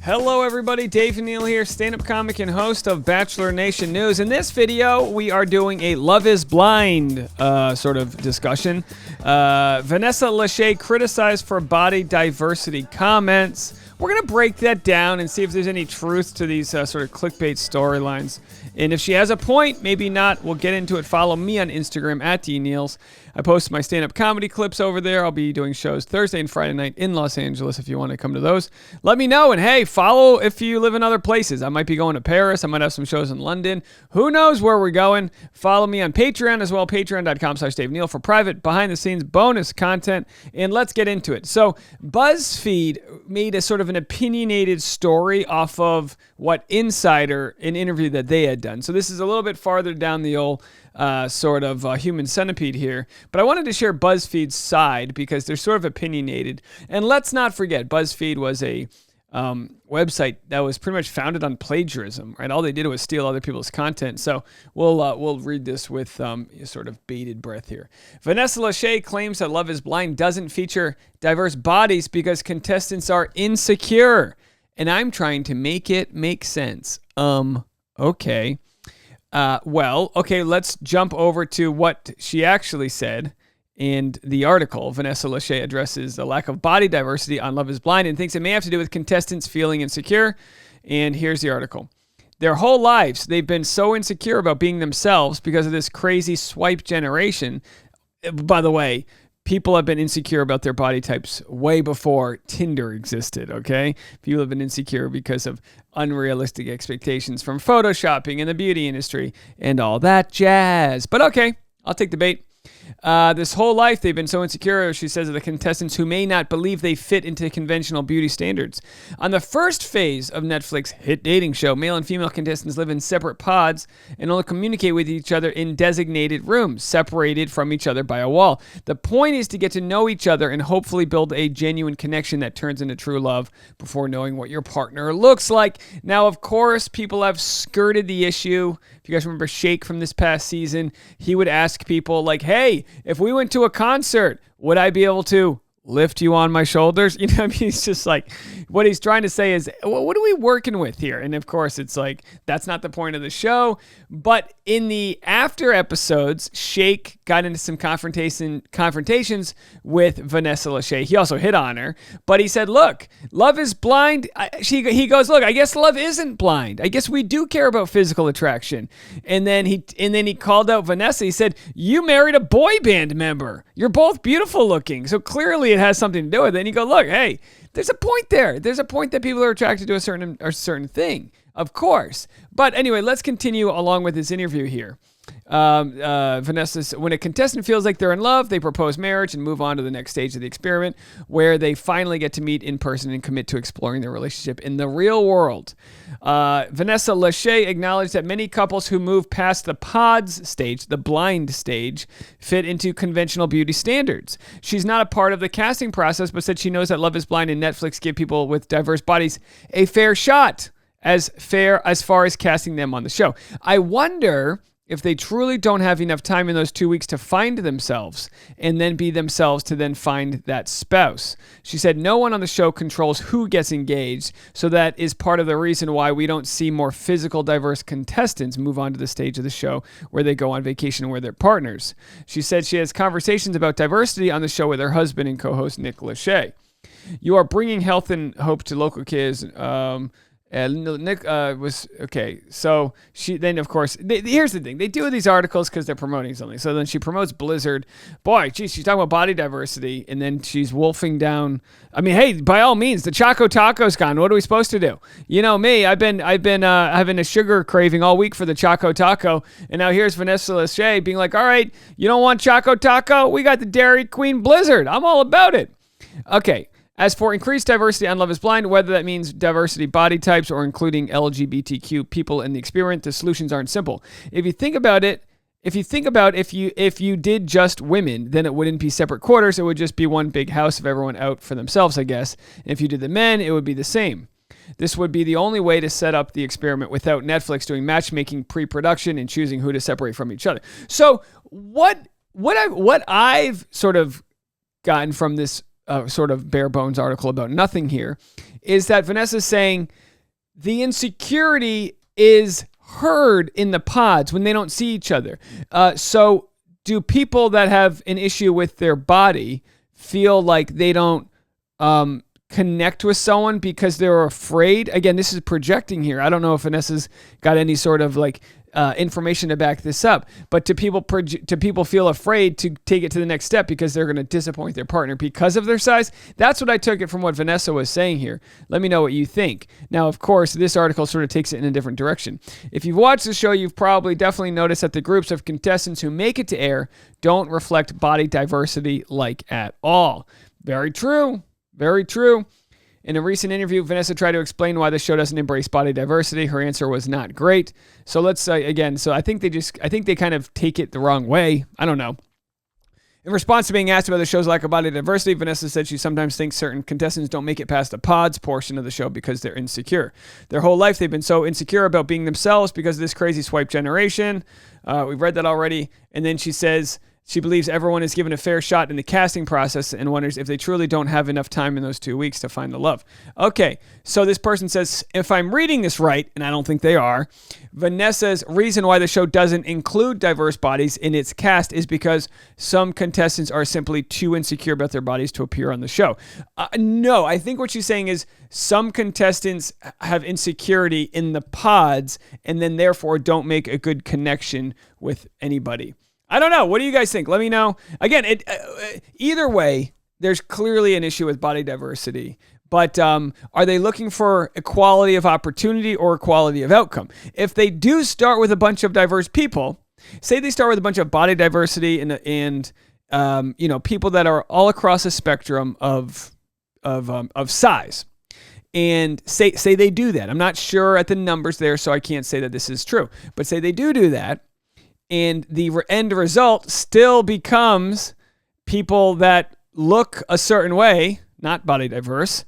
Hello everybody, Dave and Neal here, stand-up comic and host of Bachelor Nation News. In this video, we are doing a Love is Blind sort of discussion. Vanessa Lachey criticized for body diversity comments. We're going to break that down and see if there's any truth to these sort of clickbait storylines. And if she has a point, maybe not, we'll get into it. Follow me on Instagram at DNeals. I post my stand-up comedy clips over there. I'll be doing shows Thursday and Friday night in Los Angeles if you want to come to those. Let me know. And hey, follow if you live in other places. I might be going to Paris. I might have some shows in London. Who knows where we're going? Follow me on Patreon as well, patreon.com/DaveNeal for private, behind-the-scenes bonus content. And let's get into it. So BuzzFeed made a sort of an opinionated story off of what Insider, an interview that they had done. So this is a little bit farther down the old sort of human centipede here. But I wanted to share BuzzFeed's side because they're sort of opinionated. And let's not forget, BuzzFeed was a website that was pretty much founded on plagiarism, right? All they did was steal other people's content. So we'll read this with sort of bated breath here. Vanessa Lachey claims that Love is Blind doesn't feature diverse bodies because contestants are insecure. And I'm trying to make it make sense. Okay. Okay, let's jump over to what she actually said in the article. Vanessa Lachey addresses the lack of body diversity on Love is Blind and thinks it may have to do with contestants feeling insecure. And here's the article. Their whole lives, they've been so insecure about being themselves because of this crazy swipe generation. By the way, people have been insecure about their body types way before Tinder existed, okay? People have been insecure because of unrealistic expectations from photoshopping and the beauty industry and all that jazz. But okay, I'll take the bait. This whole life, they've been so insecure, she says, of the contestants who may not believe they fit into conventional beauty standards. On the first phase of Netflix hit dating show, male and female contestants live in separate pods and only communicate with each other in designated rooms, separated from each other by a wall. The point is to get to know each other and hopefully build a genuine connection that turns into true love before knowing what your partner looks like. Now, of course, people have skirted the issue. If you guys remember Shake from this past season, he would ask people like, hey, if we went to a concert, would I be able to lift you on my shoulders? You know what I mean? It's just like, what he's trying to say is, what are we working with here? And of course, it's like, that's not the point of the show. But in the after episodes, Shake got into some confrontations with Vanessa Lachey. He also hit on her, but he said, look, Love is Blind. He goes, look, I guess love isn't blind. I guess we do care about physical attraction. And then he called out Vanessa. He said, you married a boy band member. You're both beautiful looking. So clearly it has something to do with it. And you go, look, hey, there's a point there. There's a point that people are attracted to a certain thing, of course. But anyway, let's continue along with this interview here. Vanessa, when a contestant feels like they're in love, they propose marriage and move on to the next stage of the experiment where they finally get to meet in person and commit to exploring their relationship in the real world. Vanessa Lachey acknowledged that many couples who move past the pods stage, the blind stage, fit into conventional beauty standards. She's not a part of the casting process, but said she knows that Love is Blind and Netflix give people with diverse bodies a fair shot, as far as casting them on the show. I wonder if they truly don't have enough time in those 2 weeks to find themselves and then be themselves to then find that spouse. She said no one on the show controls who gets engaged, so that is part of the reason why we don't see more physical diverse contestants move on to the stage of the show where they go on vacation with their partners. She said she has conversations about diversity on the show with her husband and co-host Nick Lachey. You are bringing health and hope to local kids. And Nick was okay. So she then, of course, here's the thing: they do these articles because they're promoting something. So then she promotes Blizzard. Boy, geez, she's talking about body diversity, and then she's wolfing down. I mean, hey, by all means, the Choco Taco's gone. What are we supposed to do? You know me. I've been having a sugar craving all week for the Choco Taco, and now here's Vanessa Lachey being like, "All right, you don't want Choco Taco? We got the Dairy Queen Blizzard. I'm all about it." Okay. As for increased diversity on Love is Blind, whether that means diversity body types or including LGBTQ people in the experiment, the solutions aren't simple. If you think about if you did just women, then it wouldn't be separate quarters. It would just be one big house of everyone out for themselves, I guess. And if you did the men, it would be the same. This would be the only way to set up the experiment without Netflix doing matchmaking pre-production and choosing who to separate from each other. So what I've sort of gotten from this sort of bare bones article about nothing here, is that Vanessa's saying the insecurity is heard in the pods when they don't see each other. So do people that have an issue with their body feel like they don't connect with someone because they're afraid? Again, this is projecting here. I don't know if Vanessa's got any sort of like information to back this up, but do people feel afraid to take it to the next step because they're going to disappoint their partner because of their size? That's what I took it from what Vanessa was saying here. Let me know what you think. Now, of course, this article sort of takes it in a different direction. If you've watched the show, you've probably definitely noticed that the groups of contestants who make it to air don't reflect body diversity like at all. Very true. Very true. In a recent interview, Vanessa tried to explain why the show doesn't embrace body diversity. Her answer was not great. So let's say again. So I think they kind of take it the wrong way. I don't know. In response to being asked about the show's lack of body diversity, Vanessa said she sometimes thinks certain contestants don't make it past the pods portion of the show because they're insecure. Their whole life, they've been so insecure about being themselves because of this crazy swipe generation. We've read that already. And then she says she believes everyone is given a fair shot in the casting process and wonders if they truly don't have enough time in those 2 weeks to find the love. Okay, so this person says, if I'm reading this right, and I don't think they are, Vanessa's reason why the show doesn't include diverse bodies in its cast is because some contestants are simply too insecure about their bodies to appear on the show. No, I think what she's saying is some contestants have insecurity in the pods and then therefore don't make a good connection with anybody. I don't know. What do you guys think? Let me know. Again, either way, there's clearly an issue with body diversity. But are they looking for equality of opportunity or equality of outcome? If they do start with a bunch of diverse people, say they start with a bunch of body diversity and people that are all across a spectrum of size, and say they do that. I'm not sure at the numbers there, so I can't say that this is true. But say they do that. And the end result still becomes people that look a certain way, not body diverse.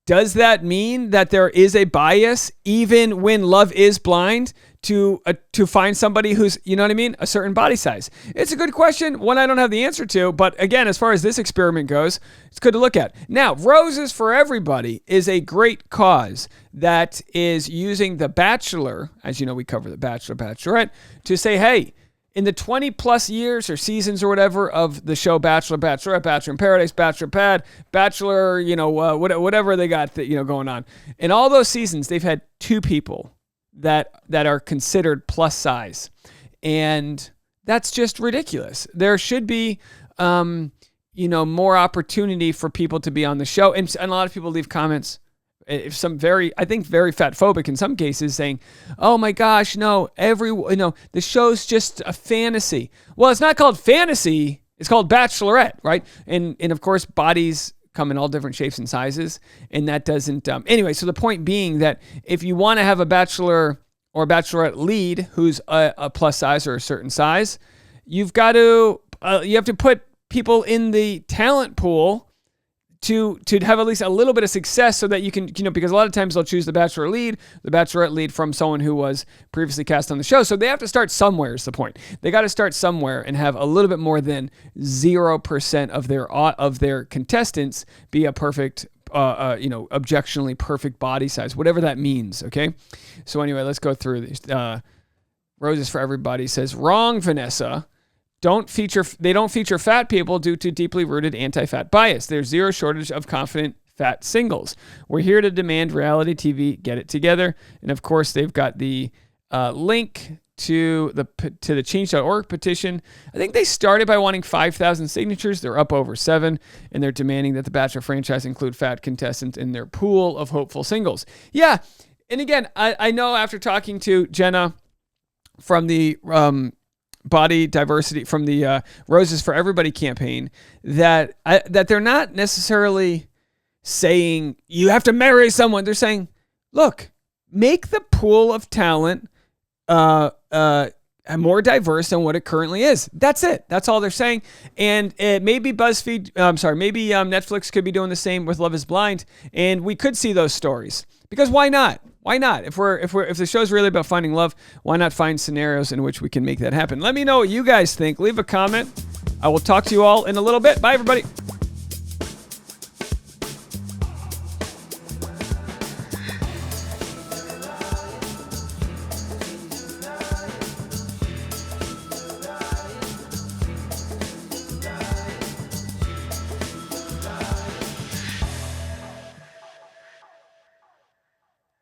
Does that mean that there is a bias, even when Love is blind, to find somebody who's, you know what I mean, a certain body size? It's a good question, one I don't have the answer to. But again, as far as this experiment goes, it's good to look at. Now, Roses for Everybody is a great cause that is using The Bachelor, as you know, we cover The Bachelor, Bachelorette, to say, hey, in the 20 plus years or seasons or whatever of the show Bachelor, Bachelorette, Bachelor in Paradise, Bachelor Pad, Bachelor, whatever they got going on. In all those seasons, they've had two people that are considered plus size. And that's just ridiculous. There should be, more opportunity for people to be on the show. And a lot of people leave comments, if some very fat phobic in some cases, saying, oh my gosh, no, the show's just a fantasy. Well, it's not called fantasy. It's called Bachelorette, right? And of course, bodies come in all different shapes and sizes. And that doesn't, anyway, so the point being that if you want to have a bachelor or a bachelorette lead who's a plus size or a certain size, you have to put people in the talent pool to have at least a little bit of success so that you can, because a lot of times they'll choose the bachelorette lead from someone who was previously cast on the show. So they have to start somewhere is the point. They got to start somewhere and have a little bit more than 0% of their contestants be a perfect, objectionably perfect body size, whatever that means. Okay. So anyway, let's go through these. Roses for Everybody says, wrong, Vanessa. They don't feature fat people due to deeply rooted anti-fat bias. There's zero shortage of confident fat singles. We're here to demand reality TV get it together. And of course, they've got the link to the change.org petition. I think they started by wanting 5,000 signatures. They're up over 7, and they're demanding that the Bachelor franchise include fat contestants in their pool of hopeful singles. Yeah, and again, I know after talking to Jenna from the body diversity, from the Roses for Everybody campaign, that they're not necessarily saying you have to marry someone. They're saying, look, make the pool of talent more diverse than what it currently is. That's it. That's all they're saying. And maybe Netflix could be doing the same with Love is Blind, and we could see those stories. Because why not? Why not? If the show's really about finding love, why not find scenarios in which we can make that happen? Let me know what you guys think. Leave a comment. I will talk to you all in a little bit. Bye, everybody.